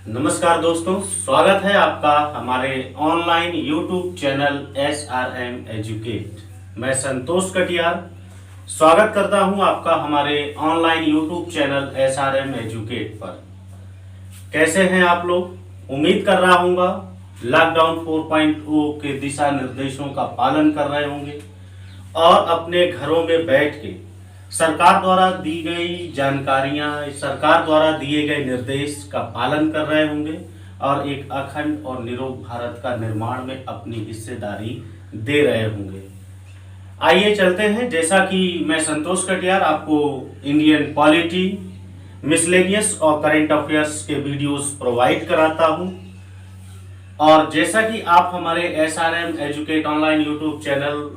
नमस्कार दोस्तों, स्वागत है आपका हमारे online YouTube channel SRM educate. मैं संतोष कटियार स्वागत करता हूं आपका हमारे online YouTube channel SRM educate पर। कैसे हैं आप लोग? उम्मीद कर रहा हूँगा लॉकडाउन 4.0 के दिशा निर्देशों का पालन कर रहे होंगे और अपने घरों में बैठ के सरकार द्वारा दी गई जानकारियां, सरकार द्वारा दिए गए निर्देश का पालन कर रहे होंगे और एक अखंड और निरोग भारत का निर्माण में अपनी हिस्सेदारी दे रहे होंगे। आइए चलते हैं। जैसा कि मैं संतोष कटियार आपको इंडियन पॉलिटी, मिसलेनियस और करंट अफेयर्स के वीडियोस प्रोवाइड कराता हूं, और जैसा कि आप हमारे SRM educate online YouTube channel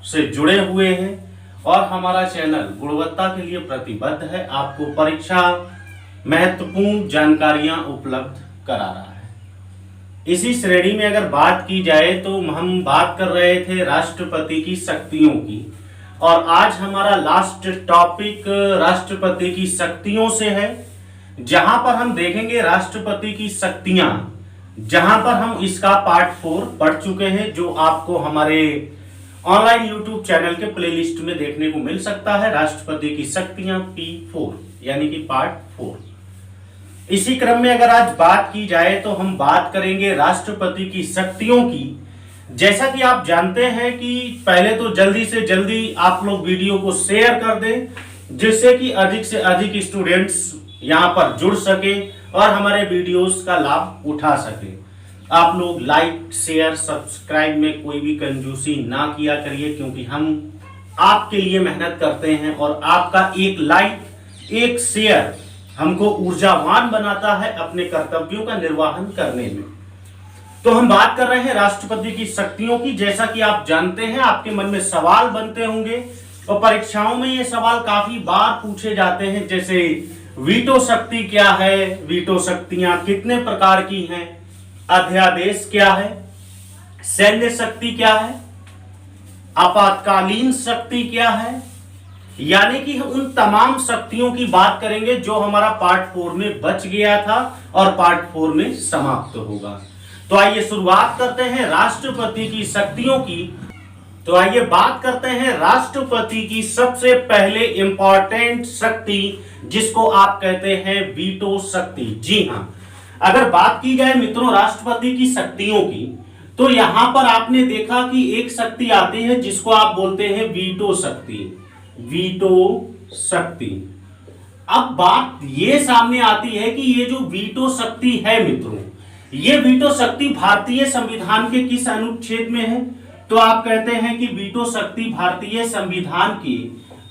से जुड़े हुए हैं और हमारा चैनल गुणवत्ता के लिए प्रतिबद्ध है, आपको परीक्षा महत्वपूर्ण जानकारियां उपलब्ध करा रहा है। इसी श्रेणी में अगर बात की जाए तो हम बात कर रहे थे राष्ट्रपति की शक्तियों की, और आज हमारा लास्ट टॉपिक राष्ट्रपति की शक्तियों से है, जहां पर हम देखेंगे राष्ट्रपति की शक्तियां, जहां पर हम इसका पार्ट 4 पढ़ चुके हैं, जो आपको हमारे ऑनलाइन YouTube चैनल के प्लेलिस्ट में देखने को मिल सकता है। राष्ट्रपति की शक्तियां P4 यानी कि पार्ट 4। इसी क्रम में अगर आज बात की जाए तो हम बात करेंगे राष्ट्रपति की शक्तियों की। जैसा कि आप जानते हैं कि पहले तो जल्दी से जल्दी आप लोग वीडियो को शेयर कर दें, जिससे कि अधिक से अधिक स्टूडेंट्स यहां पर जुड़ सके और हमारे वीडियोस का लाभ उठा सके। आप लोग लाइक, शेयर, सब्सक्राइब में कोई भी कंजूसी ना किया करिए, क्योंकि हम आपके लिए मेहनत करते हैं और आपका एक लाइक, एक शेयर हमको ऊर्जावान बनाता है अपने कर्तव्यों का निर्वहन करने में। तो हम बात कर रहे हैं राष्ट्रपति की शक्तियों की। जैसा कि आप जानते हैं, आपके मन में सवाल बनते होंगे और परीक्षाओं में ये सवाल काफी बार पूछे जाते हैं, जैसे वीटो शक्ति क्या है, वीटो शक्तियां कितने प्रकार की हैं, अध्यादेश क्या है, सैन्य शक्ति क्या है, आपातकालीन शक्ति क्या है, यानी कि हम उन तमाम शक्तियों की बात करेंगे जो हमारा पार्ट 4 में बच गया था और पार्ट 4 में समाप्त होगा। तो आइए शुरुआत करते हैं राष्ट्रपति की शक्तियों की। तो आइए बात करते हैं राष्ट्रपति की सबसे पहले इंपॉर्टेंट शक्ति, जिसको आप कहते हैं वीटो शक्ति। जी हां, अगर बात की जाए मित्रों राष्ट्रपति की शक्तियों की, तो यहां पर आपने देखा कि एक शक्ति आती है जिसको आप बोलते हैं वीटो शक्ति। वीटो शक्ति। अब बात ये सामने आती है कि ये जो वीटो शक्ति है मित्रों, ये वीटो शक्ति भारतीय संविधान के किस अनुच्छेद में है? तो आप कहते हैं कि वीटो शक्ति भारतीय संविधान के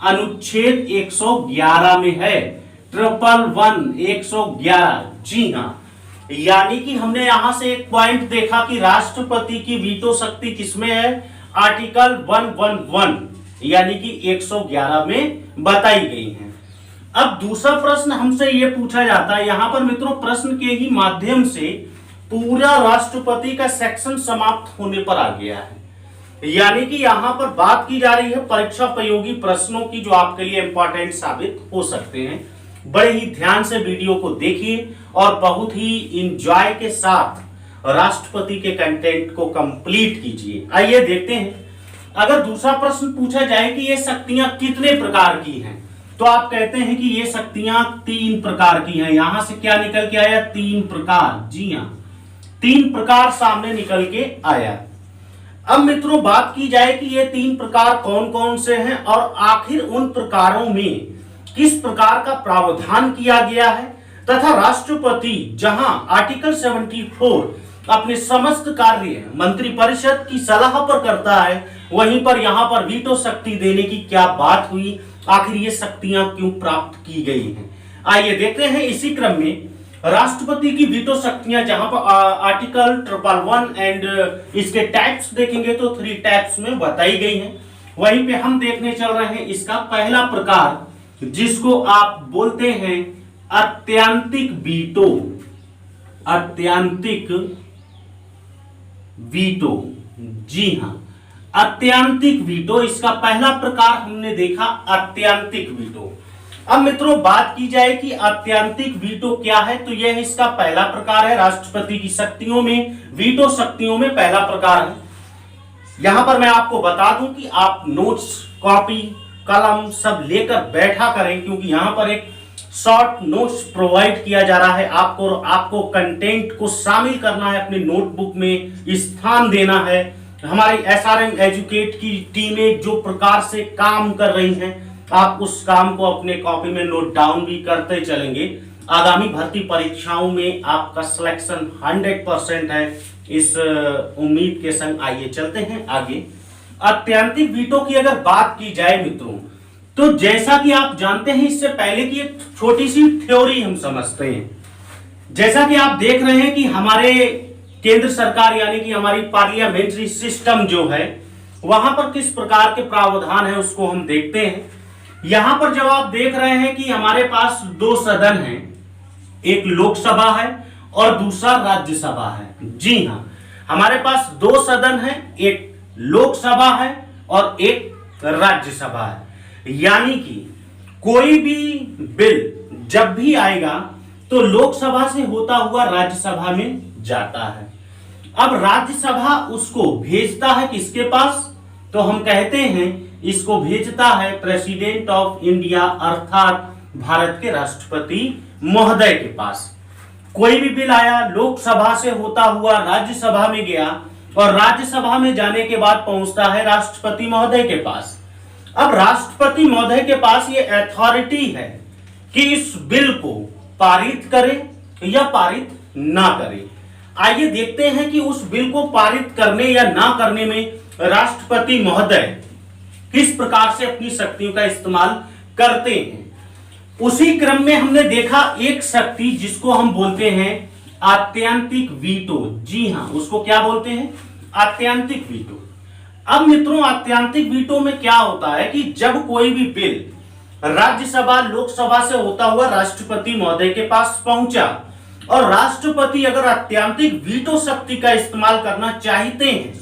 अनुच्छेद 111 में है। 111। जी हां, यानी कि हमने यहां से एक पॉइंट देखा कि राष्ट्रपति की वीटो शक्ति किसमें है? आर्टिकल 111 यानी कि 111 में बताई गई है। अब दूसरा प्रश्न हमसे यह पूछा जाता है, यहां पर मित्रों प्रश्न के ही माध्यम से पूरा राष्ट्रपति का सेक्शन समाप्त होने पर आ गया है। यानी कि यहां पर बात की जा रही है परीक्षा उपयोगी प्रश्नों की, जो आपके लिए इंपॉर्टेंट साबित हो सकते हैं। बड़े ही ध्यान से वीडियो को देखिए और बहुत ही इंजॉय के साथ राष्ट्रपति के कंटेंट को कंप्लीट कीजिए। आइए देखते हैं। अगर दूसरा प्रश्न पूछा जाए कि ये शक्तियां कितने प्रकार की हैं, तो आप कहते हैं कि ये शक्तियां 3 प्रकार की हैं। यहां से क्या निकल के आया? 3 प्रकार। जी हां, 3 प्रकार सामने निकल के आया। अब मित्रों बात की जाए कि ये 3 प्रकार कौन कौन से हैं और आखिर उन प्रकारों में किस प्रकार का प्रावधान किया गया है, तथा राष्ट्रपति जहां आर्टिकल 74 अपने समस्त कार्य मंत्रिपरिषद की सलाह पर करता है, वहीं पर यहां पर वीटो शक्ति देने की क्या बात हुई, आखिर ये शक्तियां क्यों प्राप्त की गई हैं। आइए देखते हैं। इसी क्रम में राष्ट्रपति की वीटो शक्तियां जहां पर आर्टिकल 111 एंड इसके टाइप्स देखेंगे तो 3 टाइप्स में बताई गई हैं। वहीं पे हम देखने चल रहे हैं इसका पहला प्रकार, जिसको आप बोलते हैं अत्यंतिक वीटो। अत्यंतिक वीटो। जी हां, अत्यंतिक वीटो, इसका पहला प्रकार हमने देखा अत्यंतिक वीटो। अब मित्रों बात की जाए कि आत्यंतिक वीटो क्या है, तो यह इसका पहला प्रकार है। राष्ट्रपति की शक्तियों में, वीटो शक्तियों में पहला प्रकार है। यहां पर मैं आपको बता दूं कि आप नोट्स, कॉपी, कलम सब लेकर बैठा करें, क्योंकि यहां पर एक शॉर्ट नोट्स प्रोवाइड किया जा रहा है। आपको कंटेंट को शामिल करना है, अपने नोटबुक में स्थान देना है। हमारी एसआरएम एजुकेट की टीमें जो प्रकार से काम कर रही हैं, आप उस काम को अपने कॉपी में नोट डाउन भी करते चलेंगे। आगामी भर्ती परीक्षाओं में आपका सिलेक्शन 100% है, इस उम्मीद के संग आइए चलते हैं आगे। आत्यंतिक वीटो की अगर बात की जाए मित्रों, तो जैसा कि आप जानते हैं, इससे पहले की एक छोटी सी थ्योरी हम समझते हैं। जैसा कि आप देख रहे हैं कि हमारे केंद्र सरकार यानी कि हमारी पार्लियामेंट्री सिस्टम जो है, वहां पर किस प्रकार के प्रावधान है उसको हम देखते हैं। यहां पर जब आप देख रहे हैं कि हमारे पास दो सदन हैं, एक लोकसभा है और दूसरा राज्यसभा है। जी हां, हमारे पास दो सदन है, एक लोकसभा है और एक राज्यसभा है। यानी कि कोई भी बिल जब भी आएगा तो लोकसभा से होता हुआ राज्यसभा में जाता है। अब राज्यसभा उसको भेजता है किसके पास, तो हम कहते हैं इसको भेजता है प्रेसिडेंट ऑफ इंडिया अर्थात भारत के राष्ट्रपति महोदय के पास। कोई भी बिल आया, लोकसभा से होता हुआ राज्यसभा में गया और राज्यसभा में जाने के बाद पहुंचता है राष्ट्रपति महोदय के पास। अब राष्ट्रपति महोदय के पास ये अथॉरिटी है कि इस बिल को पारित करे या पारित ना करे। आइए देखते हैं कि उस बिल को पारित करने या ना करने में राष्ट्रपति महोदय किस प्रकार से अपनी शक्तियों का इस्तेमाल करते हैं। उसी क्रम में हमने देखा एक शक्ति जिसको हम बोलते हैं आत्यंतिक वीटो। जी हां, उसको क्या बोलते हैं, आत्यंतिक वीटो। अब मित्रों आत्यंतिक वीटो में क्या होता है कि जब कोई भी बिल राज्यसभा लोकसभा से होता हुआ राष्ट्रपति महोदय के पास पहुंचा और राष्ट्रपति अगर आत्यंतिक वीटो शक्ति का इस्तेमाल करना चाहते हैं,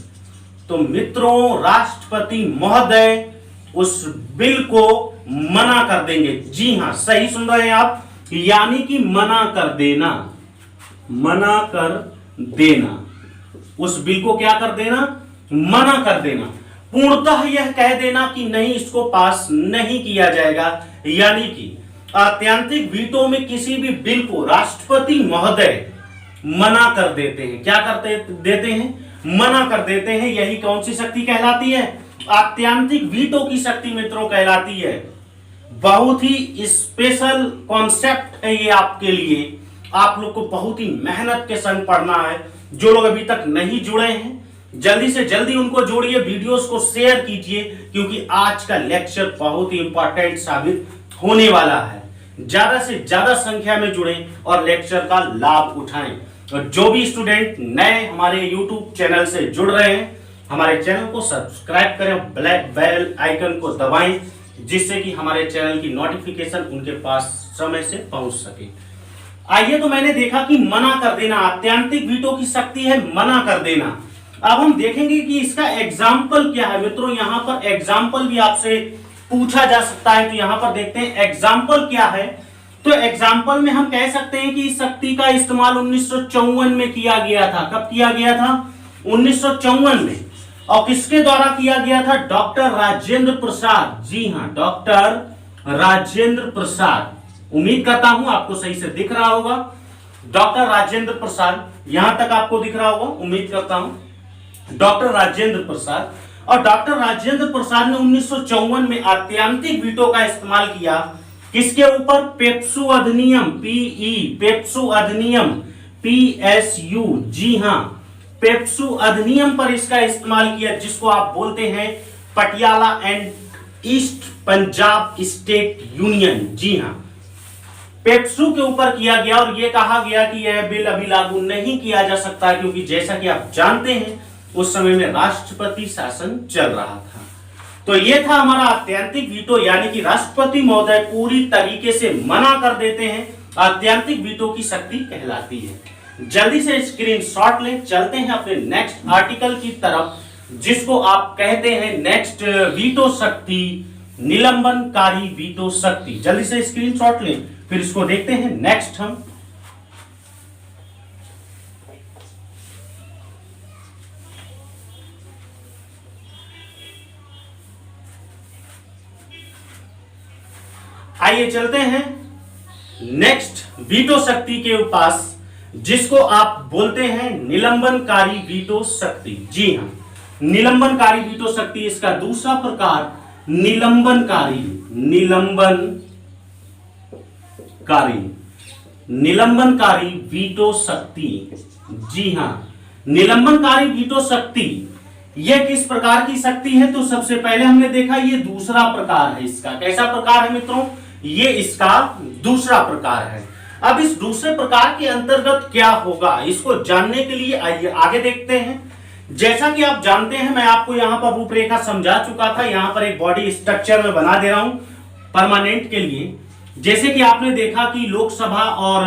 तो मित्रों राष्ट्रपति महोदय उस बिल को मना कर देंगे। जी हां, सही सुन रहे हैं आप, यानी कि मना कर देना, मना कर देना, उस बिल को क्या कर देना, मना कर देना। पूर्णतः यह कह देना कि नहीं, इसको पास नहीं किया जाएगा। यानी कि आत्यंतिक वीटो में किसी भी बिल को राष्ट्रपति महोदय मना कर देते हैं। क्या करते देते हैं, मना कर देते हैं। यही कौन सी शक्ति कहलाती है, आत्यंतिक वीटो की शक्ति मित्रों कहलाती है। बहुत ही स्पेशल कॉन्सेप्ट है ये आपके लिए, आप लोग को बहुत ही मेहनत के संग पढ़ना है। जो लोग अभी तक नहीं जुड़े हैं जल्दी से जल्दी उनको जोड़िए, वीडियोस को शेयर कीजिए, क्योंकि आज का लेक्चर बहुत ही इंपॉर्टेंट साबित होने वाला है। ज्यादा से ज्यादा संख्या में जुड़ें और लेक्चर का लाभ उठाएं। और जो भी स्टूडेंट नए हमारे यूट्यूब चैनल से जुड़ रहे हैं, हमारे चैनल को सब्सक्राइब करें, ब्लैक बेल आइकन को दबाएं, जिससे कि हमारे चैनल की नोटिफिकेशन उनके पास समय से पहुंच सके। आइए, तो मैंने देखा कि मना कर देना आत्यंतिक वीटो की शक्ति है, मना कर देना। अब हम देखेंगे कि इसका एग्जाम्पल क्या है। मित्रों यहाँ पर एग्जाम्पल भी आपसे पूछा जा सकता है, तो यहाँ पर देखते हैं एग्जाम्पल क्या है। तो एग्जाम्पल में हम कह सकते हैं कि इस शक्ति का इस्तेमाल 1954 में किया गया था। कब किया गया था, 1954 में। और किसके द्वारा किया गया था, डॉक्टर राजेंद्र प्रसाद। जी हाँ, डॉक्टर राजेंद्र प्रसाद। उम्मीद करता हूं आपको सही से दिख रहा होगा, डॉक्टर राजेंद्र प्रसाद। यहां तक आपको दिख रहा होगा, उम्मीद करता हूं, डॉक्टर राजेंद्र प्रसाद। और डॉक्टर राजेंद्र प्रसाद ने 1954 में आत्यंतिक वीटो का इस्तेमाल किया। किसके ऊपर, पेप्सू अधिनियम, पेप्सू अधिनियम, PSU। जी हां, पेप्सू अधिनियम पर इसका इस्तेमाल किया, जिसको आप बोलते हैं Patiala and East Punjab state union. जी हां, पेप्सू के ऊपर किया गया और यह कहा गया कि यह बिल अभी लागू नहीं किया जा सकता, क्योंकि जैसा कि आप जानते हैं उस समय में राष्ट्रपति शासन चल रहा था। तो यह था हमारा आत्यंतिक वीटो, यानी कि राष्ट्रपति महोदय पूरी तरीके से मना कर देते हैं, आत्यंतिक वीटो की शक्ति कहलाती है। जल्दी से स्क्रीनशॉट लें, चलते हैं अपने नेक्स्ट आर्टिकल की तरफ, जिसको आप कहते हैं नेक्स्ट वीटो शक्ति निलंबनकारी वीटो शक्ति। जल्दी से स्क्रीनशॉट लें, फिर इसको देखते हैं। नेक्स्ट हम आइए चलते हैं नेक्स्ट वीटो शक्ति के पास, जिसको आप बोलते हैं निलंबनकारी वीटो शक्ति। जी हां, निलंबनकारी वीटो शक्ति, इसका दूसरा प्रकार निलंबनकारी वीटो शक्ति। जी हां, निलंबनकारी वीटो शक्ति यह किस प्रकार की शक्ति है? तो सबसे पहले हमने देखा ये दूसरा प्रकार है इसका। कैसा प्रकार है मित्रों? ये इसका दूसरा प्रकार है। अब इस दूसरे प्रकार के अंतर्गत क्या होगा, इसको जानने के लिए आइए आगे देखते हैं। जैसा कि आप जानते हैं, मैं आपको यहां पर रूपरेखा समझा चुका था। यहां पर एक बॉडी स्ट्रक्चर में बना दे रहा हूं परमानेंट के लिए। जैसे कि आपने देखा कि लोकसभा और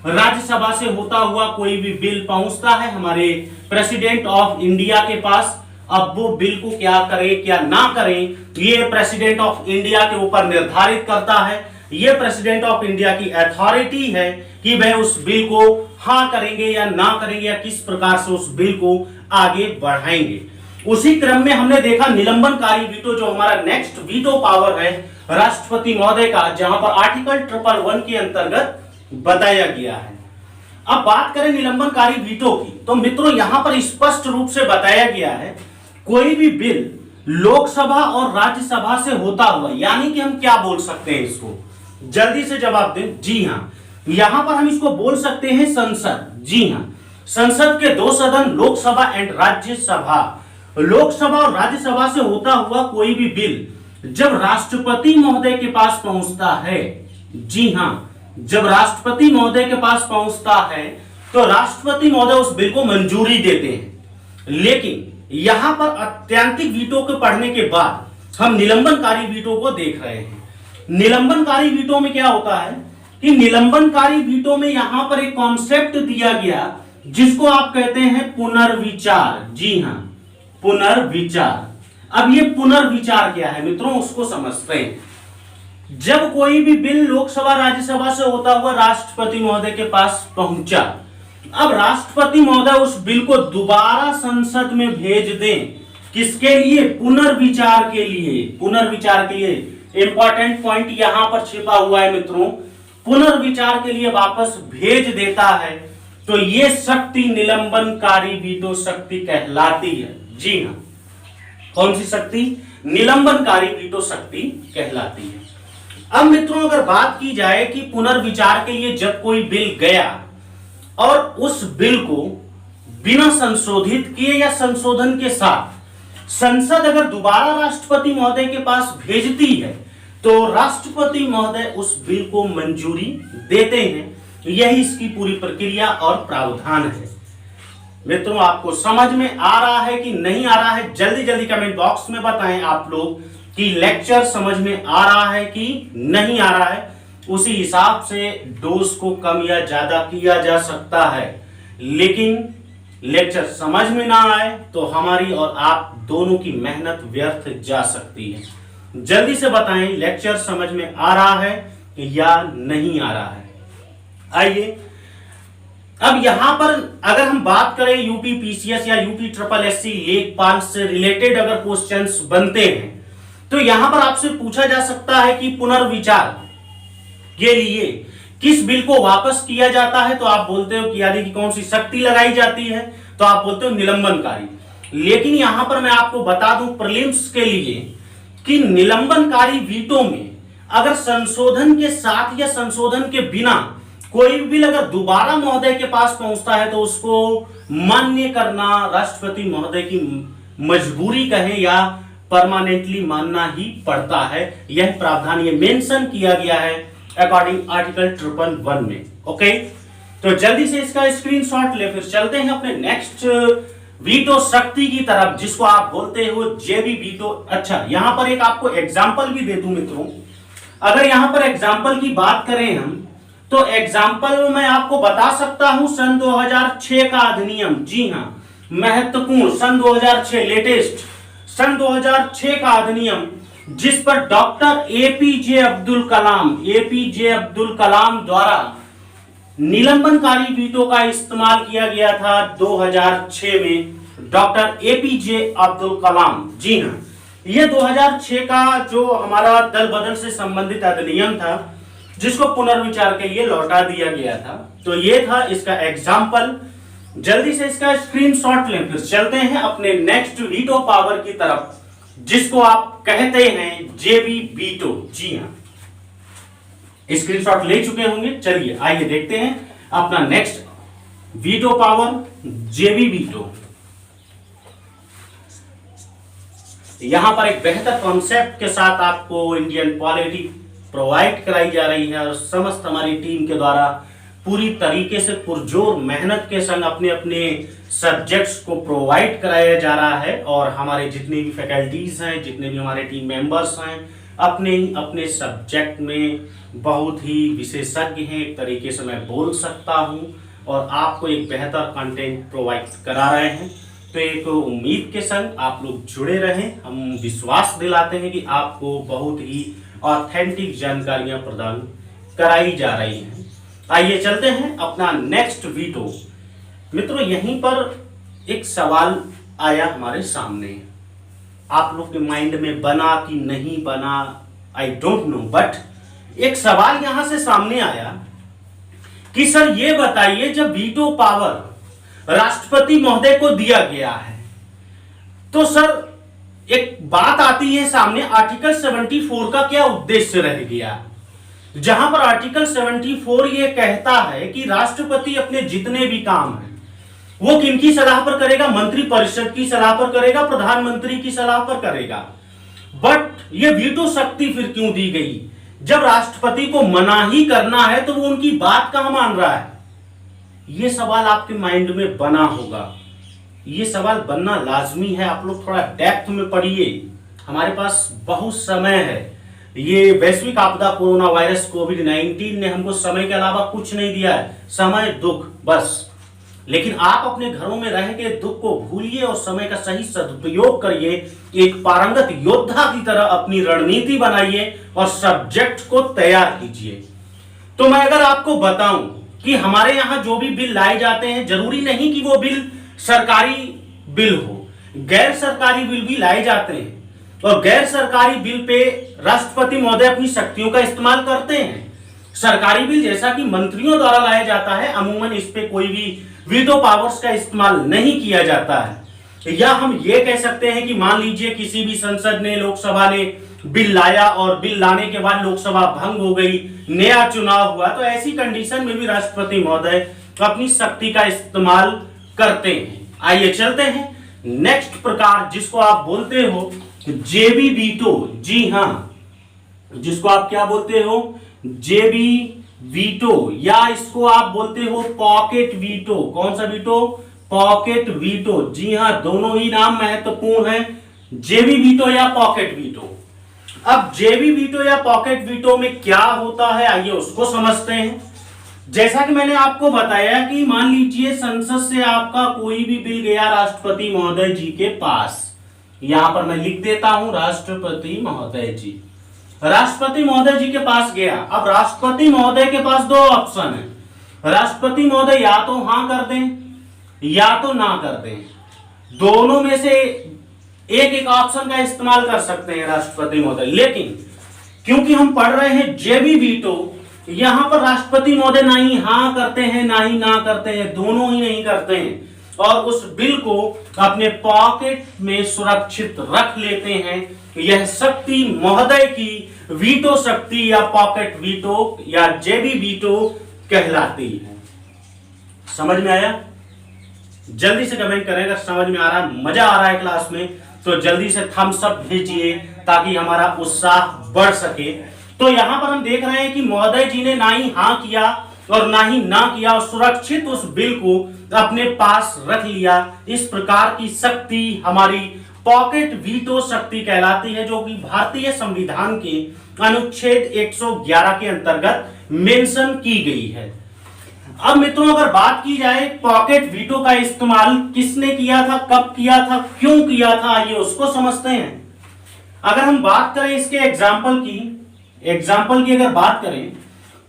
राज्यसभा से होता हुआ कोई भी बिल पहुंचता है हमारे प्रेसिडेंट ऑफ इंडिया के पास। अब वो बिल को क्या करें क्या ना करें, ये प्रेसिडेंट ऑफ इंडिया के ऊपर निर्धारित करता है। ये प्रेसिडेंट ऑफ इंडिया की अथॉरिटी है कि वह उस बिल को हाँ करेंगे या ना करेंगे, या किस प्रकार से उस बिल को आगे बढ़ाएंगे। उसी क्रम में हमने देखा निलंबनकारी वीटो, जो हमारा नेक्स्ट वीटो पावर है राष्ट्रपति महोदय का, जहां पर आर्टिकल 111 के अंतर्गत बताया गया है। अब बात करें निलंबनकारी वीटो की, तो मित्रों यहां पर स्पष्ट रूप से बताया गया है कोई भी बिल लोकसभा और राज्यसभा से होता हुआ, यानी कि हम क्या बोल सकते हैं इसको, जल्दी से जवाब दें। जी हां, यहां पर हम इसको बोल सकते हैं संसद। जी हां, संसद के दो सदन लोकसभा एंड राज्यसभा। लोकसभा और राज्यसभा से होता हुआ कोई भी बिल जब राष्ट्रपति महोदय के पास पहुंचता है, जी हां, जब राष्ट्रपति महोदय के पास पहुंचता है तो राष्ट्रपति महोदय उस बिल को मंजूरी देते हैं। लेकिन यहां पर अत्यंतिक वीटो को पढ़ने के बाद हम निलंबनकारी वीटो को देख रहे हैं। निलंबनकारी वीटो में क्या होता है कि निलंबनकारी वीटो में यहां पर एक कॉन्सेप्ट दिया गया जिसको आप कहते हैं पुनर्विचार। जी हां, पुनर्विचार। अब ये पुनर्विचार क्या है मित्रों, उसको समझते हैं। जब कोई भी बिल लोकसभा राज्यसभा से होता हुआ राष्ट्रपति महोदय के पास पहुंचा, अब राष्ट्रपति महोदय उस बिल को दोबारा संसद में भेज दें, किसके लिए? पुनर्विचार के लिए। पुनर्विचार के लिए इंपॉर्टेंट पॉइंट यहां पर छिपा हुआ है मित्रों, पुनर्विचार के लिए वापस भेज देता है, तो ये शक्ति निलंबनकारी वीटो शक्ति कहलाती है। जी हां, कौन सी शक्ति? निलंबनकारी वीटो शक्ति कहलाती है। अब मित्रों अगर बात की जाए कि पुनर्विचार के लिए जब कोई बिल गया और उस बिल को बिना संशोधित किए या संशोधन के साथ संसद अगर दोबारा राष्ट्रपति महोदय के पास भेजती है, तो राष्ट्रपति महोदय उस बिल को मंजूरी देते हैं। यही इसकी पूरी प्रक्रिया और प्रावधान है। मित्रों आपको समझ में आ रहा है कि नहीं आ रहा है? जल्दी जल्दी कमेंट बॉक्स में बताएं आप लोग कि लेक्चर समझ में आ रहा है कि नहीं आ रहा है। उसी हिसाब से डोज को कम या ज्यादा किया जा सकता है, लेकिन लेक्चर समझ में ना आए तो हमारी और आप दोनों की मेहनत व्यर्थ जा सकती है। जल्दी से बताएं लेक्चर समझ में आ रहा है या नहीं आ रहा है। आइए अब यहां पर अगर हम बात करें यूपी पीसीएस या यूपी ट्रिपल एससी लेखपाल से रिलेटेड अगर क्वेश्चंस बनते हैं, तो यहां पर आपसे पूछा जा सकता है कि पुनर्विचार के लिए किस बिल को वापस किया जाता है, तो आप बोलते हो कि यानी कि कौन सी शक्ति लगाई जाती है, तो आप बोलते हो निलंबनकारी। लेकिन यहां पर मैं आपको बता दूं प्रीलिम्स के लिए कि निलंबनकारी वीटो में अगर संशोधन के साथ या संशोधन के बिना कोई बिल अगर दोबारा महोदय के पास पहुंचता है, तो उसको मान्य करना राष्ट्रपति महोदय की मजबूरी कहें या परमानेंटली मानना ही पड़ता है। यह प्रावधान ये मेंशन किया गया है अकॉर्डिंग आर्टिकल 111 में। ओके, तो जल्दी से इसका स्क्रीनशॉट ले, फिर चलते हैं अपने नेक्स्ट वीटो शक्ति की तरफ, जिसको आप बोलते हो जेबी वीटो। अच्छा, यहां पर एक आपको एग्जांपल भी दे दूं मित्रों। अगर यहां पर एग्जांपल की बात करें हम, तो एग्जांपल मैं आपको बता सकता हूं सन 2006 का अधिनियम। जी हां, महत्वपूर्ण सन 2006 लेटेस्ट सन 2006 का अधिनियम जिस पर डॉक्टर एपीजे अब्दुल कलाम द्वारा निलंबनकारी वीटो का इस्तेमाल किया गया था 2006 में। डॉक्टर एपीजे अब्दुल कलाम, जी हां, ये 2006 का जो हमारा दल बदल से संबंधित अधिनियम था, जिसको पुनर्विचार के लिए लौटा दिया गया था। तो ये था इसका एग्जाम्पल। जल्दी से इसका स्क्रीनशॉट लें, फिर चलते हैं अपने नेक्स्ट वीटो पावर की तरफ, जिसको आप कहते हैं जेबी वीटो। जी हां, स्क्रीनशॉट ले चुके होंगे। चलिए आइए देखते हैं अपना नेक्स्ट वीटो पावर, जेबी वीटो। यहां पर एक बेहतर कॉन्सेप्ट के साथ आपको इंडियन पॉलिटी प्रोवाइड कराई जा रही है और समस्त हमारी टीम के द्वारा पूरी तरीके से पुरजोर मेहनत के संग अपने अपने सब्जेक्ट्स को प्रोवाइड कराया जा रहा है। और हमारे जितने भी फैकल्टीज हैं, जितने भी हमारे टीम मेंबर्स हैं, अपने अपने सब्जेक्ट में बहुत ही विशेषज्ञ हैं, एक तरीके से मैं बोल सकता हूं, और आपको एक बेहतर कंटेंट प्रोवाइड करा रहे हैं। तो एक उम्मीद के संग आप लोग जुड़े रहें। हम विश्वास दिलाते हैं कि आपको बहुत ही ऑथेंटिक जानकारियां प्रदान कराई जा रही हैं। आइए चलते हैं अपना नेक्स्ट वीटो। मित्रों, यहीं पर एक सवाल आया हमारे सामने, आप लोग के माइंड में बना कि नहीं बना, आई डोंट नो, बट एक सवाल यहां से सामने आया कि सर ये बताइए, जब वीटो पावर राष्ट्रपति महोदय को दिया गया है, तो सर एक बात आती है सामने, आर्टिकल 74 का क्या उद्देश्य रह गया, जहां पर आर्टिकल 74 ये कहता है कि राष्ट्रपति अपने जितने भी काम हैं वो किनकी सलाह पर करेगा, मंत्रिपरिषद की सलाह पर करेगा, प्रधानमंत्री की सलाह पर करेगा। बट ये वीटो शक्ति फिर क्यों दी गई? जब राष्ट्रपति को मना ही करना है तो वो उनकी बात कहां मान रहा है? ये सवाल आपके माइंड में बना होगा, ये सवाल बनना लाजमी है। आप लोग थोड़ा डेप्थ में पढ़िए, हमारे पास बहुत समय है। ये वैश्विक आपदा कोरोना वायरस कोविड-19 ने हमको समय के अलावा कुछ नहीं दिया है, समय दुख बस। लेकिन आप अपने घरों में रह के दुख को भूलिए और समय का सही सदुपयोग करिए, एक पारंगत योद्धा की तरह अपनी रणनीति बनाइए और सब्जेक्ट को तैयार कीजिए। तो मैं अगर आपको बताऊं कि हमारे यहां जो भी बिल लाए जाते हैं, जरूरी नहीं कि वो बिल सरकारी बिल हो, गैर सरकारी बिल भी लाए जाते हैं, और गैर सरकारी बिल पे राष्ट्रपति महोदय अपनी शक्तियों का इस्तेमाल करते हैं। सरकारी बिल जैसा कि मंत्रियों द्वारा लाया जाता है, अमूमन इस पे कोई भी वीटो पावर्स का इस्तेमाल नहीं किया जाता है। या हम ये कह सकते हैं कि मान लीजिए किसी भी संसद ने, लोकसभा ने बिल लाया और बिल लाने के बाद लोकसभा भंग हो गई, नया चुनाव हुआ, तो ऐसी कंडीशन में भी राष्ट्रपति महोदय अपनी शक्ति का इस्तेमाल करते हैं। आइए चलते हैं नेक्स्ट प्रकार, जिसको आप बोलते हो जेबी वीटो। जी हां, जिसको आप क्या बोलते हो? जेबी वीटो, या इसको आप बोलते हो पॉकेट वीटो। कौन सा वीटो? Pocket veto. जी हां, दोनों ही नाम महत्वपूर्ण हैं, जेबी वीटो या पॉकेट वीटो। अब जेबी वीटो या पॉकेट वीटो में क्या होता है, आइए उसको समझते हैं। जैसा कि मैंने आपको बताया कि मान लीजिए संसद से आपका कोई भी बिल गया राष्ट्रपति महोदय जी के पास, यहां पर मैं लिख देता हूं राष्ट्रपति महोदय जी, राष्ट्रपति महोदय जी के पास गया। अब राष्ट्रपति महोदय के पास दो ऑप्शन है, राष्ट्रपति महोदय या तो हां कर दें या तो ना कर दें, दोनों में से एक एक ऑप्शन का इस्तेमाल कर सकते हैं राष्ट्रपति महोदय। लेकिन क्योंकि हम पढ़ रहे हैं जेबी वीटो, यहां पर राष्ट्रपति महोदय ना ही हां करते हैं ना ही ना करते हैं, दोनों ही नहीं करते हैं, और उस बिल को अपने पॉकेट में सुरक्षित रख लेते हैं। यह शक्ति महोदय की वीटो शक्ति या पॉकेट वीटो या जेबी वीटो कहलाती है। समझ में आया? जल्दी से कमेंट करें अगर समझ में आ रहा है, मजा आ रहा है क्लास में, तो जल्दी से थम्स अप भेजिए ताकि हमारा उत्साह बढ़ सके। तो यहां पर हम देख रहे हैं कि महोदय जी ने ना ही हां किया और ना ही ना किया, और सुरक्षित उस बिल को अपने पास रख लिया। इस प्रकार की शक्ति हमारी पॉकेट वीटो शक्ति कहलाती है, जो कि भारतीय संविधान के अनुच्छेद 111 के अंतर्गत मेंशन की गई है। अब मित्रों, अगर बात की जाए पॉकेट वीटो का इस्तेमाल किसने किया था, कब किया था, क्यों किया था, आइए उसको समझते हैं। अगर हम बात करें इसके एग्जाम्पल की अगर बात करें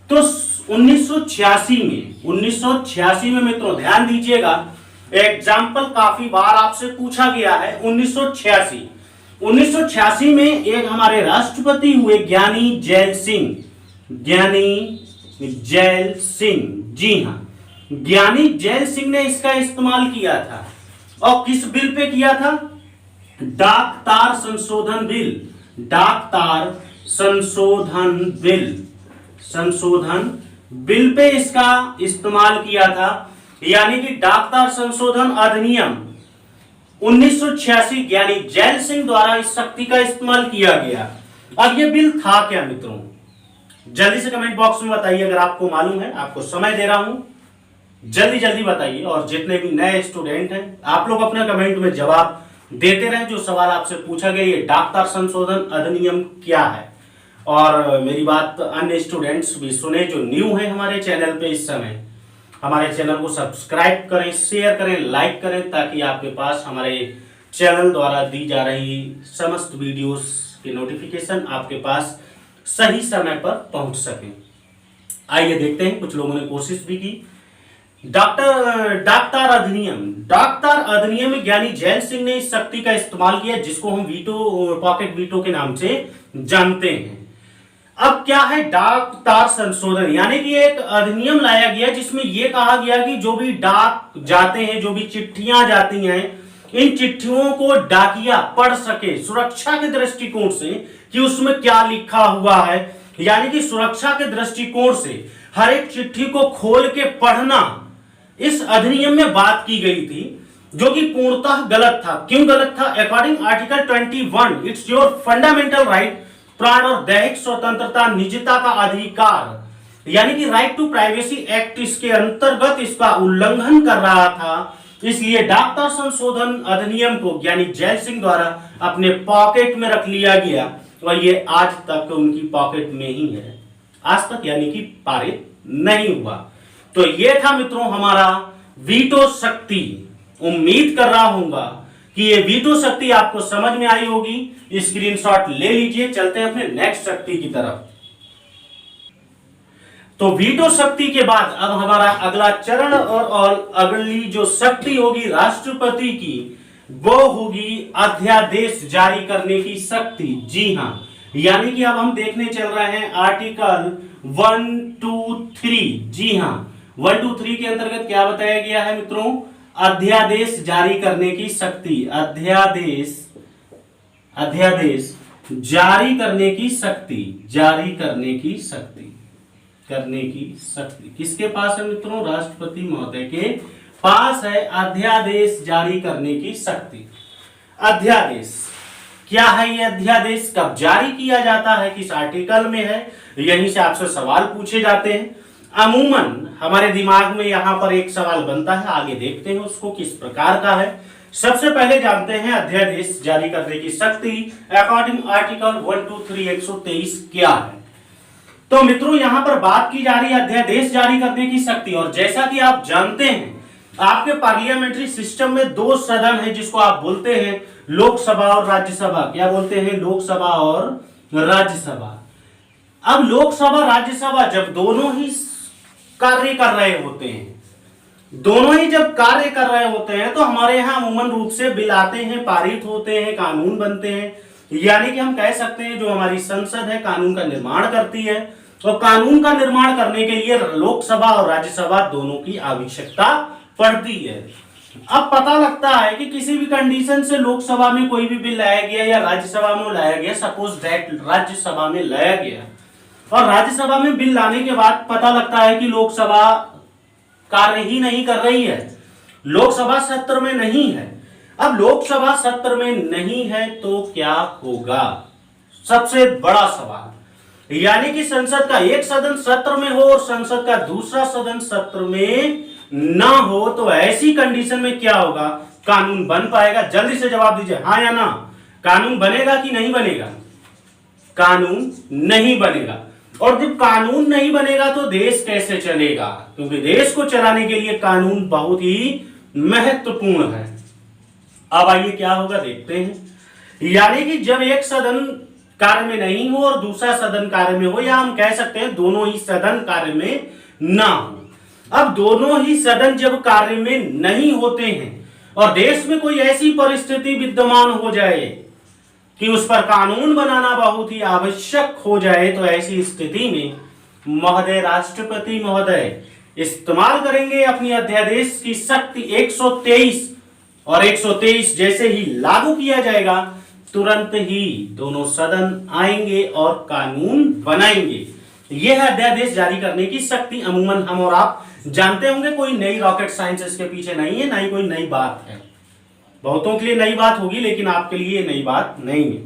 तो 1986 में मित्रों ध्यान दीजिएगा, एग्जाम्पल काफी बार आपसे पूछा गया है। 1986 में एक हमारे राष्ट्रपति हुए ज्ञानी जैल सिंह, जी हां, ज्ञानी जैल सिंह ने इसका इस्तेमाल किया था। और किस बिल पे किया था? डाक तार संशोधन बिल पे इसका इस्तेमाल किया था। यानी कि डाक तार संशोधन अधिनियम 1986 ज्ञानी जैल सिंह द्वारा इस शक्ति का इस्तेमाल किया गया। अब ये बिल था क्या मित्रों? जल्दी से कमेंट बॉक्स में बताइए अगर आपको मालूम है। आपको समय दे रहा हूं, जल्दी जल्दी बताइए। और जितने भी नए स्टूडेंट हैं आप लोग अपने कमेंट में जवाब देते रहे। जो सवाल आपसे पूछा गया, ये डाक तार संशोधन अधिनियम क्या है? और मेरी बात अन्य स्टूडेंट्स भी सुने जो न्यू हैं हमारे चैनल पे इस समय। हमारे चैनल को सब्सक्राइब करें, शेयर करें, लाइक करें, ताकि आपके पास हमारे चैनल द्वारा दी जा रही समस्त वीडियोस की नोटिफिकेशन आपके पास सही समय पर पहुंच सके। आइए देखते हैं, कुछ लोगों ने कोशिश भी की। डाक तार अधिनियम में ज्ञानी जैल सिंह ने इस शक्ति का इस्तेमाल किया, जिसको हम पॉकेट वीटो के नाम से जानते हैं। अब क्या है डाक तार संशोधन? यानी कि एक अधिनियम लाया गया जिसमें यह कहा गया कि जो भी डाक जाते हैं, जो भी चिट्ठियां जाती हैं, इन चिट्ठियों को डाकिया पढ़ सके सुरक्षा के दृष्टिकोण से कि उसमें क्या लिखा हुआ है। यानी कि सुरक्षा के दृष्टिकोण से हर एक चिट्ठी को खोल के पढ़ना इस अधिनियम में बात की गई थी, जो कि पूर्णतः गलत था। क्यों गलत था? According article 21 it's your fundamental right, प्राण और दैहिक स्वतंत्रता, निजता का अधिकार, यानी कि राइट टू प्राइवेसी एक्ट, इसके अंतर्गत इसका उल्लंघन कर रहा था। इसलिए डाक तार संशोधन अधिनियम को ज्ञानी जैल सिंह द्वारा अपने पॉकेट में रख लिया गया और ये आज तक उनकी पॉकेट में ही है, आज तक, यानी कि पारित नहीं हुआ। तो ये था मित्रों हमारा वीटो शक्ति। उम्मीद कर रहा हूंगा कि ये वीटो शक्ति आपको समझ में आई होगी। स्क्रीनशॉट ले लीजिए। चलते हैं अपने नेक्स्ट शक्ति की तरफ। तो वीटो शक्ति के बाद अब हमारा अगला चरण और अगली जो शक्ति होगी राष्ट्रपति की, वो होगी अध्यादेश जारी करने की शक्ति। जी हां, यानी कि अब हम देखने चल रहे हैं आर्टिकल 1, 2, 3। जी हां, 1, 2, 3 के अंतर्गत क्या बताया गया है मित्रों? अध्यादेश जारी करने की शक्ति। अध्यादेश जारी करने की शक्ति किसके पास है मित्रों? राष्ट्रपति महोदय के पास है अध्यादेश जारी करने की शक्ति। अध्यादेश क्या है? ये अध्यादेश कब जारी किया जाता है, किस आर्टिकल में है? यहीं से आपसे सवाल पूछे जाते हैं। अमूमन हमारे दिमाग में यहां पर एक सवाल बनता है, आगे देखते हैं उसको किस प्रकार का है। सबसे पहले जानते हैं अध्यादेश जारी करने की शक्ति अकॉर्डिंग आर्टिकल 1, 2, 3 123 क्या है। तो मित्रों यहां पर बात की जा रही है अध्यादेश जारी करने की शक्ति। और जैसा कि आप जानते हैं आपके पार्लियामेंट्री सिस्टम में 2 सदन है, जिसको आप बोलते हैं लोकसभा और राज्यसभा। क्या बोलते हैं? लोकसभा और राज्यसभा। अब लोकसभा राज्यसभा जब दोनों ही कार्य कर रहे होते हैं, तो हमारे यहाँ अमूमन रूप से बिल आते हैं, पारित होते हैं, कानून बनते हैं। यानी कि हम कह सकते हैं जो हमारी संसद है कानून का निर्माण करती है, और कानून का निर्माण करने के लिए लोकसभा और राज्यसभा दोनों की आवश्यकता पड़ती है। अब पता लगता है कि किसी भी कंडीशन से लोकसभा में कोई भी बिल लाया गया या राज्यसभा में लाया गया, सपोज दैट राज्यसभा में लाया गया, और राज्यसभा में बिल लाने के बाद पता लगता है कि लोकसभा कार्य ही नहीं कर रही है, लोकसभा सत्र में नहीं है। अब लोकसभा सत्र में नहीं है तो क्या होगा? सबसे बड़ा सवाल, यानी कि संसद का एक सदन सत्र में हो और संसद का दूसरा सदन सत्र में ना हो, तो ऐसी कंडीशन में क्या होगा? कानून बन पाएगा? जल्दी से जवाब दीजिए, हाँ या ना। कानून बनेगा कि नहीं बनेगा? कानून नहीं बनेगा। और जब कानून नहीं बनेगा तो देश कैसे चलेगा? क्योंकि देश को चलाने के लिए कानून बहुत ही महत्वपूर्ण है। अब आइए क्या होगा देखते हैं। यानी कि जब एक सदन कार्य में नहीं हो और दूसरा सदन कार्य में हो, या हम कह सकते हैं दोनों ही सदन कार्य में ना हो। अब दोनों ही सदन जब कार्य में नहीं होते हैं और देश में कोई ऐसी परिस्थिति विद्यमान हो जाए कि उस पर कानून बनाना बहुत ही आवश्यक हो जाए, तो ऐसी स्थिति में महोदय राष्ट्रपति महोदय इस्तेमाल करेंगे अपनी अध्यादेश की शक्ति 123, और 123 जैसे ही लागू किया जाएगा तुरंत ही दोनों सदन आएंगे और कानून बनाएंगे। यह है अध्यादेश जारी करने की शक्ति। अमूमन हम और आप जानते होंगे, कोई नई रॉकेट साइंस इसके पीछे नहीं है, ना ही कोई नई बात है। बहुतों के लिए नई बात होगी लेकिन आपके लिए नई बात नहीं है।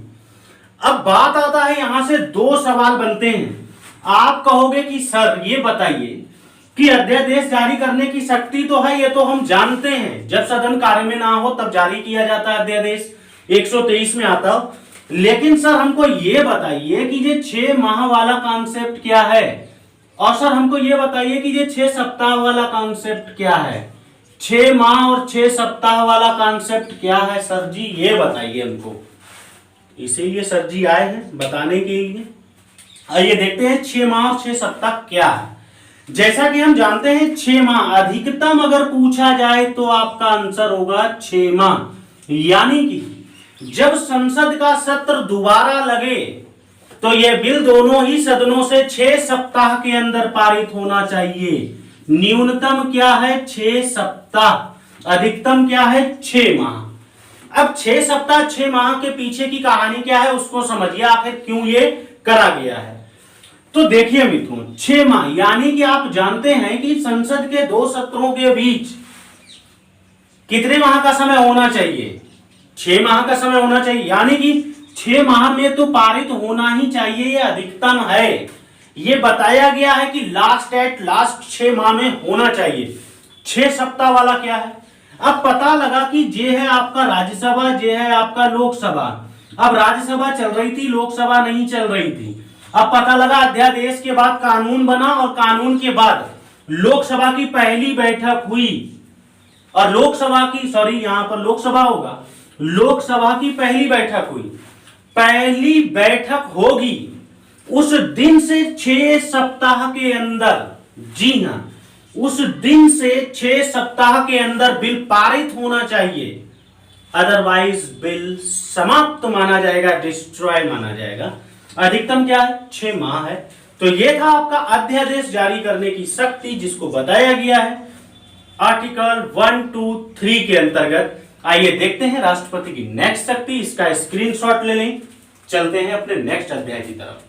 अब बात आता है, यहां से दो सवाल बनते हैं। आप कहोगे कि सर ये बताइए कि अध्यादेश जारी करने की शक्ति तो है, ये तो हम जानते हैं, जब सदन कार्य में ना हो तब जारी किया जाता है अध्यादेश, 123 में आता हो। लेकिन सर हमको ये बताइए कि ये 6 माह वाला कॉन्सेप्ट क्या है, और सर हमको ये बताइए कि ये 6 सप्ताह वाला कॉन्सेप्ट क्या है। 6 माह और 6 सप्ताह वाला कॉन्सेप्ट क्या है सर जी, ये बताइए हमको। इसीलिए सर जी आए हैं बताने के लिए। आइए देखते हैं 6 माह और 6 सप्ताह क्या है। जैसा कि हम जानते हैं 6 माह अधिकतम अगर पूछा जाए तो आपका आंसर होगा 6 माह। यानी कि जब संसद का सत्र दोबारा लगे तो यह बिल दोनों ही सदनों से 6 सप्ताह के अंदर पारित होना चाहिए। न्यूनतम क्या है 6 सप्ताह, अधिकतम क्या है 6 माह। अब 6 सप्ताह 6 माह के पीछे की कहानी क्या है उसको समझिए आखिर क्यों ये करा गया है। तो देखिए मित्रों, 6 माह यानी कि आप जानते हैं कि संसद के 2 सत्रों के बीच कितने माह का समय होना चाहिए, 6 माह का समय होना चाहिए। यानी कि 6 माह में तो पारित होना ही चाहिए, ये अधिकतम है। ये बताया गया है कि लास्ट एट लास्ट 6 माह में होना चाहिए। 6 सप्ताह वाला क्या है, अब पता लगा कि ये है आपका राज्यसभा, ये है आपका लोकसभा। अब राज्यसभा चल रही थी, लोकसभा नहीं चल रही थी। अब पता लगा अध्यादेश के बाद कानून बना और कानून के बाद लोकसभा की पहली बैठक हुई, और लोकसभा की यहां पर लोकसभा होगा, लोकसभा की पहली बैठक हुई, पहली बैठक होगी उस दिन से 6 सप्ताह के अंदर, जी हां उस दिन से 6 सप्ताह के अंदर बिल पारित होना चाहिए, अदरवाइज बिल समाप्त माना जाएगा, डिस्ट्रॉय माना जाएगा। अधिकतम क्या है 6 माह है। तो यह था आपका अध्यादेश जारी करने की शक्ति जिसको बताया गया है आर्टिकल 1, 2, 3 के अंतर्गत। आइए देखते हैं राष्ट्रपति की नेक्स्ट शक्ति, इसका स्क्रीनशॉट ले लें। चलते हैं अपने नेक्स्ट अध्याय की तरफ।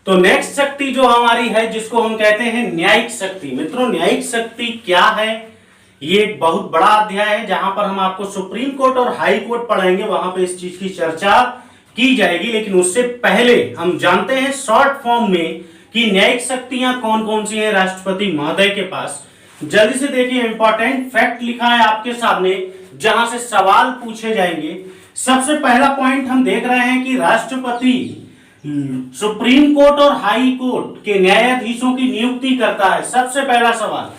तो नेक्स्ट शक्ति जो हमारी है जिसको हम कहते हैं न्यायिक शक्ति। मित्रों न्यायिक शक्ति क्या है, ये एक बहुत बड़ा अध्याय है जहां पर हम आपको सुप्रीम कोर्ट और हाई कोर्ट पढ़ाएंगे, वहां पे इस चीज की चर्चा की जाएगी। लेकिन उससे पहले हम जानते हैं शॉर्ट फॉर्म में कि न्यायिक शक्तियां कौन कौन सी हैं राष्ट्रपति महोदय के पास। जल्दी से देखिए, इंपॉर्टेंट फैक्ट लिखा है आपके सामने जहां से सवाल पूछे जाएंगे। सबसे पहला पॉइंट हम देख रहे हैं कि राष्ट्रपति सुप्रीम कोर्ट और हाई कोर्ट के न्यायाधीशों की नियुक्ति करता है। सबसे पहला सवाल,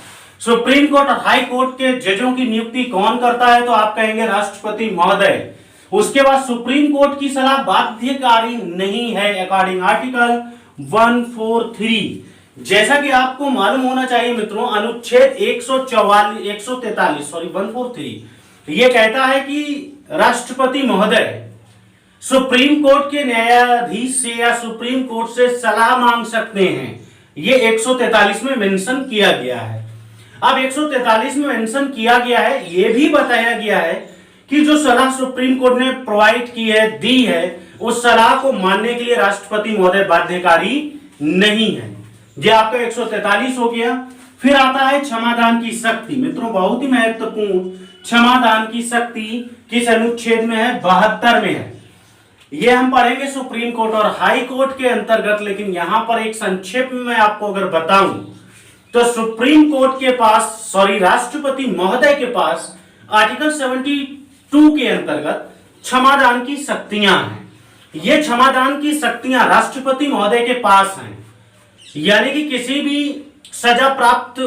सुप्रीम कोर्ट और हाई कोर्ट के जजों की नियुक्ति कौन करता है, तो आप कहेंगे राष्ट्रपति महोदय। उसके बाद सुप्रीम कोर्ट की सलाह बाध्यकारी नहीं है अकॉर्डिंग आर्टिकल 143। जैसा कि आपको मालूम होना चाहिए मित्रों, अनुच्छेद 143 ये कहता है कि राष्ट्रपति महोदय सुप्रीम कोर्ट के न्यायाधीश से या सुप्रीम कोर्ट से सलाह मांग सकते हैं। ये 143 में मेंशन किया गया है। अब 143 में मेंशन किया गया है, ये भी बताया गया है कि जो सलाह सुप्रीम कोर्ट ने प्रोवाइड की है, दी है, उस सलाह को मानने के लिए राष्ट्रपति महोदय बाध्यकारी नहीं है। ये आपका 143 हो गया। फिर आता है क्षमादान की शक्ति। मित्रों बहुत ही महत्वपूर्ण, क्षमादान की शक्ति किस अनुच्छेद में है, 72 में है। ये हम पढ़ेंगे सुप्रीम कोर्ट और हाई कोर्ट के अंतर्गत। लेकिन यहां पर एक संक्षेप में मैं आपको अगर बताऊं तो सुप्रीम कोर्ट के पास, राष्ट्रपति महोदय के पास आर्टिकल 72 के अंतर्गत क्षमादान की शक्तियां हैं। ये क्षमादान की शक्तियां राष्ट्रपति महोदय के पास हैं। यानी कि किसी भी सजा प्राप्त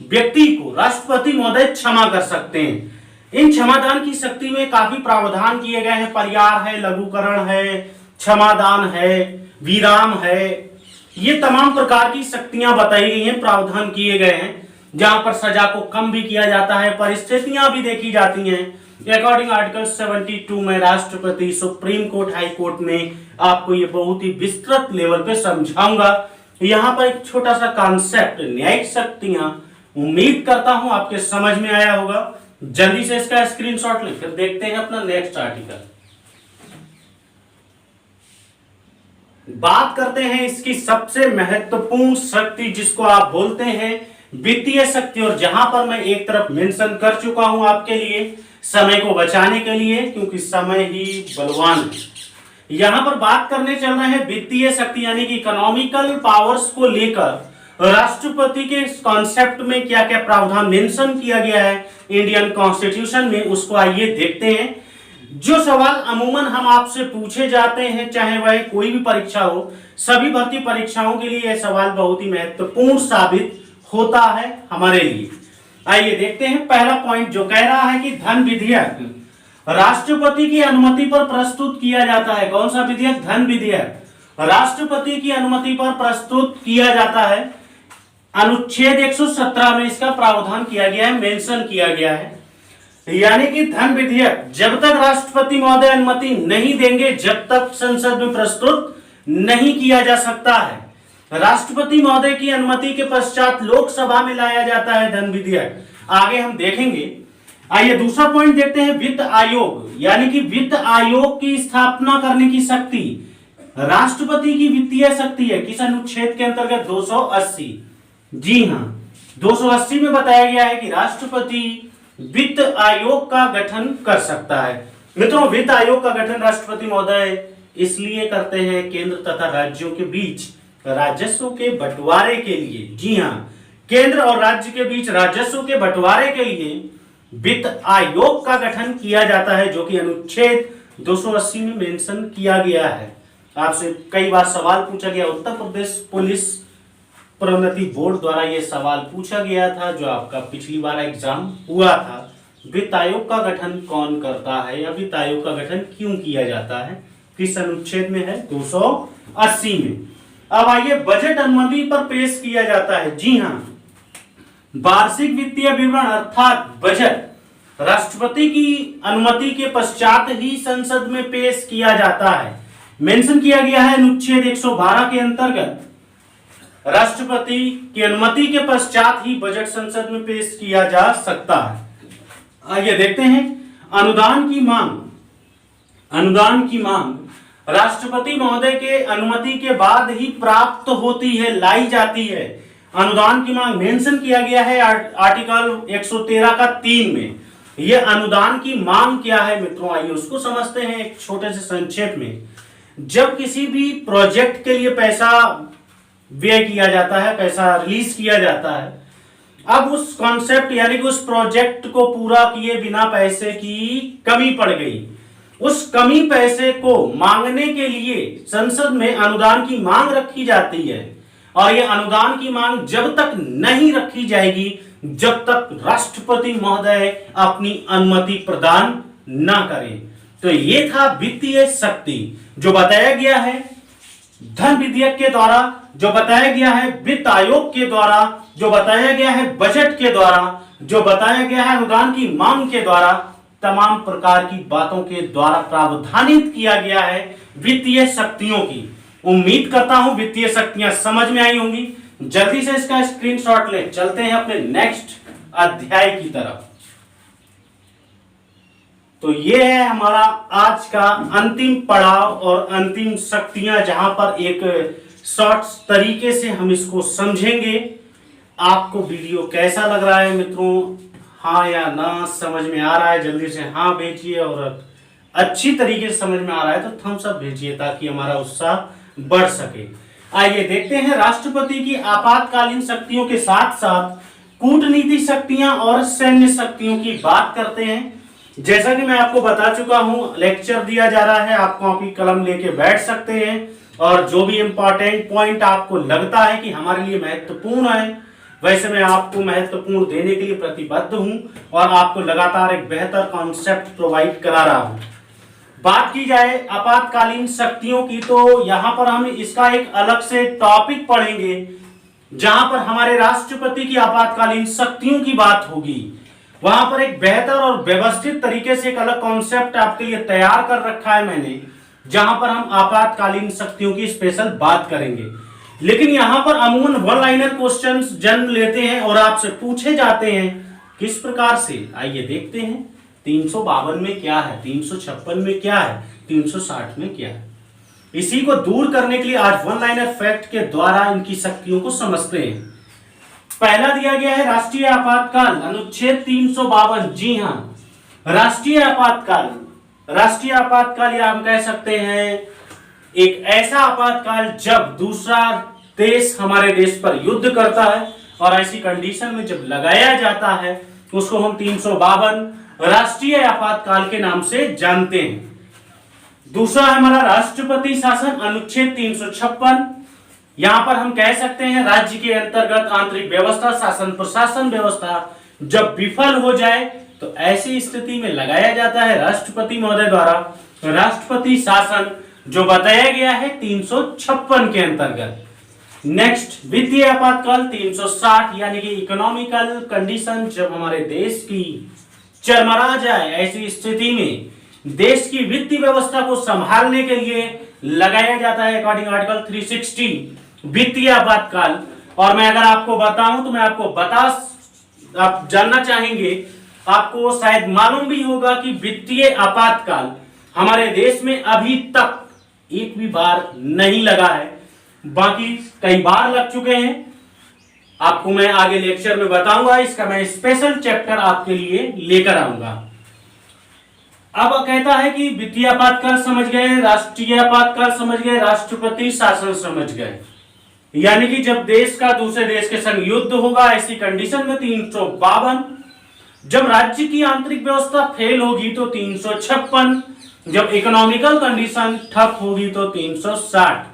व्यक्ति को राष्ट्रपति महोदय क्षमा कर सकते हैं। इन क्षमादान की शक्ति में काफी प्रावधान किए गए हैं। परिहार है, लघुकरण है, क्षमादान है, विराम है, ये तमाम प्रकार की शक्तियां बताई गई हैं, प्रावधान किए गए हैं, जहां पर सजा को कम भी किया जाता है, परिस्थितियां भी देखी जाती हैं। अकॉर्डिंग आर्टिकल 72 में राष्ट्रपति, सुप्रीम कोर्ट, हाई कोर्ट में आपको ये बहुत ही विस्तृत लेवल पे समझाऊंगा। यहाँ पर एक छोटा सा कॉन्सेप्ट, न्यायिक शक्तियां, उम्मीद करता हूं आपके समझ में आया होगा। जल्दी से इसका स्क्रीनशॉट लें, फिर देखते हैं अपना नेक्स्ट आर्टिकल। बात करते हैं इसकी सबसे महत्वपूर्ण शक्ति, जिसको आप बोलते हैं वित्तीय शक्ति। और जहां पर मैं एक तरफ मेंशन कर चुका हूं आपके लिए, समय को बचाने के लिए, क्योंकि समय ही बलवान है। यहां पर बात करने चल रहे हैं वित्तीय शक्ति यानी कि इकोनॉमिकल पावर्स को लेकर राष्ट्रपति के कॉन्सेप्ट में क्या क्या प्रावधान मेंशन किया गया है इंडियन कॉन्स्टिट्यूशन में, उसको आइए देखते हैं। जो सवाल अमूमन हम आपसे पूछे जाते हैं, चाहे वह कोई भी परीक्षा हो, सभी भर्ती परीक्षाओं के लिए यह सवाल बहुत ही महत्वपूर्ण साबित होता है हमारे लिए। आइए देखते हैं पहला पॉइंट, जो कह रहा है कि धन विधेयक राष्ट्रपति की अनुमति पर प्रस्तुत किया जाता है। कौन सा विधेयक? धन विधेयक राष्ट्रपति की अनुमति पर प्रस्तुत किया जाता है। अनुच्छेद 117 में इसका प्रावधान किया गया है, मेंशन किया गया है। यानी कि धन विधेयक जब तक राष्ट्रपति महोदय अनुमति नहीं देंगे, जब तक संसद में प्रस्तुत नहीं किया जा सकता है। राष्ट्रपति महोदय की अनुमति के पश्चात लोकसभा में लाया जाता है धन विधेयक, आगे हम देखेंगे। आइए दूसरा पॉइंट देखते हैं, वित्त आयोग, यानी कि वित्त आयोग की स्थापना करने की शक्ति राष्ट्रपति की वित्तीय शक्ति है। किस अनुच्छेद के अंतर्गत? 280। जी हां, 280 में बताया गया है कि राष्ट्रपति वित्त आयोग का गठन कर सकता है। मित्रों, वित्त आयोग का गठन राष्ट्रपति महोदय इसलिए करते हैं केंद्र तथा राज्यों के बीच राजस्व के बंटवारे के लिए। जी हां, केंद्र और राज्य के बीच राजस्व के बंटवारे के लिए वित्त आयोग का गठन किया जाता है, जो कि अनुच्छेद 280 में मेंशन किया गया है। आपसे कई बार सवाल पूछा गया, उत्तर प्रदेश पुलिस प्रोन्नति बोर्ड द्वारा यह सवाल पूछा गया था, जो आपका पिछली बार एग्जाम हुआ था। वित्त आयोग का गठन कौन करता है या वित्त आयोग का गठन क्यों किया जाता है? किस अनुच्छेद में है? 280 में। अब आइए, बजट अनुमति पर पेश किया जाता है। जी हां, वार्षिक वित्तीय विवरण अर्थात बजट राष्ट्रपति की अनुमति के पश्चात ही संसद में पेश किया जाता है। मेंशन किया गया है अनुच्छेद 112 के अंतर्गत राष्ट्रपति की अनुमति के पश्चात ही बजट संसद में पेश किया जा सकता है। आइए देखते हैं, अनुदान की मांग। अनुदान की मांग राष्ट्रपति महोदय के अनुमति के बाद ही प्राप्त होती है, लाई जाती है। अनुदान की मांग मेंशन किया गया है आर्टिकल 113 का 3 में। यह अनुदान की मांग क्या है मित्रों, आइए उसको समझते हैं एक छोटे से संक्षेप में। जब किसी भी प्रोजेक्ट के लिए पैसा व्यय किया जाता है, पैसा रिलीज किया जाता है, अब उस कॉन्सेप्ट यानी कि उस प्रोजेक्ट को पूरा किए बिना पैसे की कमी पड़ गई, उस कमी पैसे को मांगने के लिए संसद में अनुदान की मांग रखी जाती है। और यह अनुदान की मांग जब तक नहीं रखी जाएगी, जब तक राष्ट्रपति महोदय अपनी अनुमति प्रदान ना करें। तो ये था वित्तीय शक्ति, जो बताया गया है धन विधेयक के द्वारा, जो बताया गया है वित्त आयोग के द्वारा, जो बताया गया है बजट के द्वारा, जो बताया गया है अनुदान की मांग के द्वारा, तमाम प्रकार की बातों के द्वारा प्रावधानित किया गया है वित्तीय शक्तियों की। उम्मीद करता हूं वित्तीय शक्तियां समझ में आई होंगी। जल्दी से इसका स्क्रीनशॉट ले, चलते हैं अपने नेक्स्ट अध्याय की तरफ। तो ये है हमारा आज का अंतिम पड़ाव और अंतिम शक्तियां, जहां पर एक शॉर्ट तरीके से हम इसको समझेंगे। आपको वीडियो कैसा लग रहा है मित्रों? हाँ या ना समझ में आ रहा है? जल्दी से हाँ भेजिए, और अच्छी तरीके से समझ में आ रहा है तो थम्स अप भेजिए, ताकि हमारा उत्साह बढ़ सके। आइए देखते हैं, राष्ट्रपति की आपातकालीन शक्तियों के साथ साथ कूटनीति शक्तियां और सैन्य शक्तियों की बात करते हैं। जैसा कि मैं आपको बता चुका हूं, लेक्चर दिया जा रहा है, आप कॉपी कलम लेके बैठ सकते हैं, और जो भी इंपॉर्टेंट पॉइंट आपको लगता है कि हमारे लिए महत्वपूर्ण है, वैसे मैं आपको महत्वपूर्ण देने के लिए प्रतिबद्ध हूं और आपको लगातार एक बेहतर कॉन्सेप्ट प्रोवाइड करा रहा हूं। बात की जाए आपातकालीन शक्तियों की, तो यहां पर हम इसका एक अलग से टॉपिक पढ़ेंगे जहां पर हमारे राष्ट्रपति की आपातकालीन शक्तियों की बात होगी। वहां पर एक बेहतर और व्यवस्थित तरीके से एक अलग कॉन्सेप्ट आपके लिए तैयार कर रखा है मैंने, जहां पर हम आपातकालीन शक्तियों की स्पेशल बात करेंगे। लेकिन यहां पर अमूमन वन लाइनर क्वेश्चंस जन्म लेते हैं और आपसे पूछे जाते हैं किस प्रकार से। आइए देखते हैं 352 में क्या है, 356 में क्या है, 360 में क्या है। इसी को दूर करने के लिए आज वन लाइनर फैक्ट के द्वारा इनकी शक्तियों को समझते हैं। पहला दिया गया है राष्ट्रीय आपातकाल, अनुच्छेद 352। जी हां, राष्ट्रीय आपातकाल। राष्ट्रीय आपातकाल या हम कह सकते हैं एक ऐसा आपातकाल जब दूसरा देश हमारे देश पर युद्ध करता है और ऐसी कंडीशन में जब लगाया जाता है उसको हम 352 राष्ट्रीय आपातकाल के नाम से जानते हैं। दूसरा है हमारा राष्ट्रपति शासन, अनुच्छेद 356। यहां पर हम कह सकते हैं राज्य के अंतर्गत आंतरिक व्यवस्था, शासन प्रशासन व्यवस्था जब विफल हो जाए तो ऐसी स्थिति में लगाया जाता है राष्ट्रपति महोदय द्वारा राष्ट्रपति शासन, जो बताया गया है 356 के अंतर्गत। नेक्स्ट वित्तीय आपातकाल 360, यानी कि इकोनॉमिकल कंडीशन जब हमारे देश की चरमरा जाए, ऐसी स्थिति में देश की वित्तीय व्यवस्था को संभालने के लिए लगाया जाता है अकॉर्डिंग आर्टिकल 360 वित्तीय आपातकाल। और मैं अगर आपको बताऊं तो मैं आपको आप जानना चाहेंगे, आपको शायद मालूम भी होगा कि वित्तीय आपातकाल हमारे देश में अभी तक एक भी बार नहीं लगा है, बाकी कई बार लग चुके हैं। आपको मैं आगे लेक्चर में बताऊंगा, इसका मैं स्पेशल चैप्टर आपके लिए लेकर आऊंगा। अब कहता है कि वित्तीय आपातकाल समझ गए, राष्ट्रीय आपातकाल समझ गए, राष्ट्रपति शासन समझ गए, यानी कि जब देश का दूसरे देश के संग युद्ध होगा ऐसी कंडीशन में 352, जब राज्य की आंतरिक व्यवस्था फेल होगी तो 356, जब इकोनॉमिकल कंडीशन ठप होगी तो 360।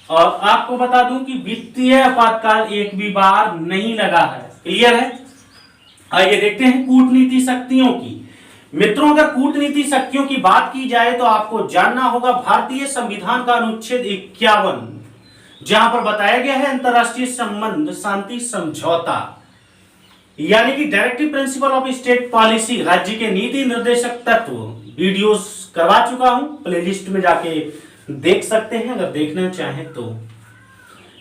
और आपको बता दूं कि वित्तीय आपातकाल एक भी बार नहीं लगा है। क्लियर है? आइए देखते हैं कूटनीति शक्तियों की। मित्रों, अगर कूटनीति शक्तियों की बात की जाए तो आपको जानना होगा भारतीय संविधान का अनुच्छेद 51, जहां पर बताया गया है अंतरराष्ट्रीय संबंध शांति समझौता, यानी कि directive principle of state policy, राज्य के नीति निर्देशक तत्व। वीडियोस करवा चुका हूं, प्लेलिस्ट में जाके देख सकते हैं अगर देखना चाहें तो।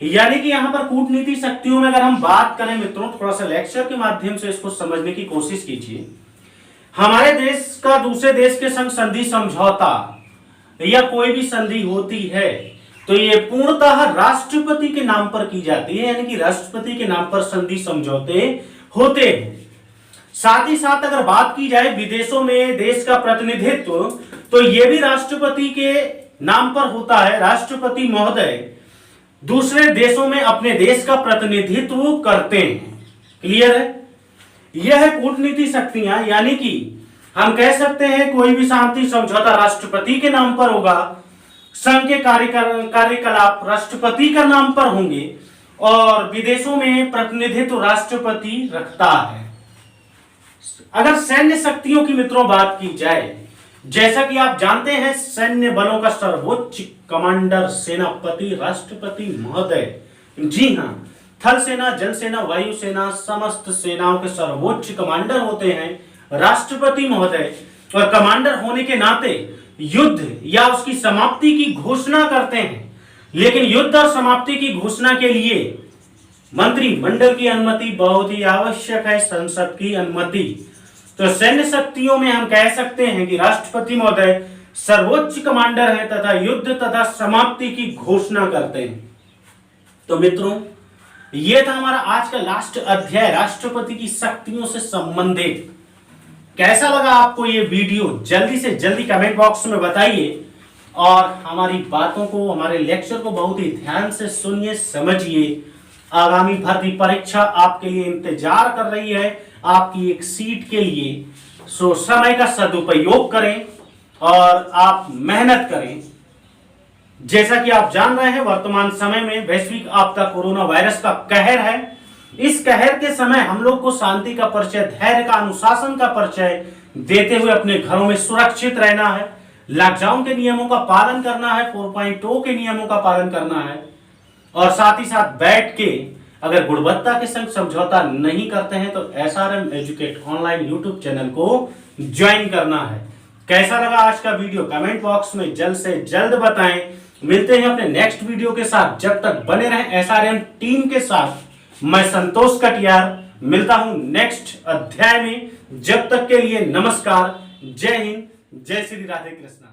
यानी कि यहां पर कूटनीति शक्तियों में अगर हम बात करें मित्रों, थोड़ा सा लेक्चर के माध्यम से इसको समझने की कोशिश कीजिए। हमारे देश का दूसरे देश के संग संधि समझौता या कोई भी संधि होती है तो ये पूर्णतः राष्ट्रपति के नाम पर की जाती है, यानी कि राष्ट्रपति के नाम पर संधि समझौते होते हैं। साथ ही साथ अगर बात की जाए विदेशों में देश का प्रतिनिधित्व, तो ये भी राष्ट्रपति के नाम पर होता है। राष्ट्रपति महोदय दूसरे देशों में अपने देश का प्रतिनिधित्व करते हैं। क्लियर है? यह है कूटनीति शक्तियां, यानी कि हम कह सकते हैं कोई भी शांति समझौता राष्ट्रपति के नाम पर होगा, संघ के कार्यकलाप राष्ट्रपति का नाम पर होंगे और विदेशों में प्रतिनिधित्व राष्ट्रपति रखता है। अगर सैन्य शक्तियों की मित्रों बात की जाए, जैसा कि आप जानते हैं सैन्य बलों का सर्वोच्च कमांडर सेनापति राष्ट्रपति महोदय। जी हां, थल सेना, जल सेना, वायु सेना, समस्त सेनाओं के सर्वोच्च कमांडर होते हैं राष्ट्रपति महोदय, और कमांडर होने के नाते युद्ध या उसकी समाप्ति की घोषणा करते हैं। लेकिन युद्ध और समाप्ति की घोषणा के लिए मंत्रिमंडल की अनुमति बहुत ही आवश्यक है, संसद की अनुमति। तो सैन्य शक्तियों में हम कह सकते हैं कि राष्ट्रपति महोदय सर्वोच्च कमांडर है तथा युद्ध तथा समाप्ति की घोषणा करते हैं। तो मित्रों, यह था हमारा आज का लास्ट अध्याय राष्ट्रपति की शक्तियों से संबंधित। कैसा लगा आपको ये वीडियो? जल्दी से जल्दी कमेंट बॉक्स में बताइए और हमारी बातों को, हमारे लेक्चर को बहुत ही ध्यान से सुनिए, समझिए। आगामी भर्ती परीक्षा आपके लिए इंतजार कर रही है, आपकी एक सीट के लिए। सो समय का सदुपयोग करें और आप मेहनत करें। जैसा कि आप जान रहे हैं वर्तमान समय में वैश्विक आपदा कोरोना वायरस का कहर है इस कहर के समय हम लोग को शांति का परिचय, धैर्य का, अनुशासन का परिचय देते हुए अपने घरों में सुरक्षित रहना है। लॉकडाउन के नियमों का पालन करना है, 4.0 के नियमों का पालन करना है, और साथ ही साथ बैठ के अगर गुणवत्ता के संग समझौता नहीं करते हैं तो SRM educate online YouTube channel को ज्वाइन करना है। कैसा लगा आज का वीडियो कमेंट बॉक्स में जल्द से जल्द बताएं। मिलते हैं अपने नेक्स्ट वीडियो के साथ, जब तक बने रहें SRM टीम के साथ। मैं संतोष कटियार मिलता हूं नेक्स्ट अध्याय में। जब तक के लिए नमस्कार, जय हिंद, जय श्री राधे कृष्णा।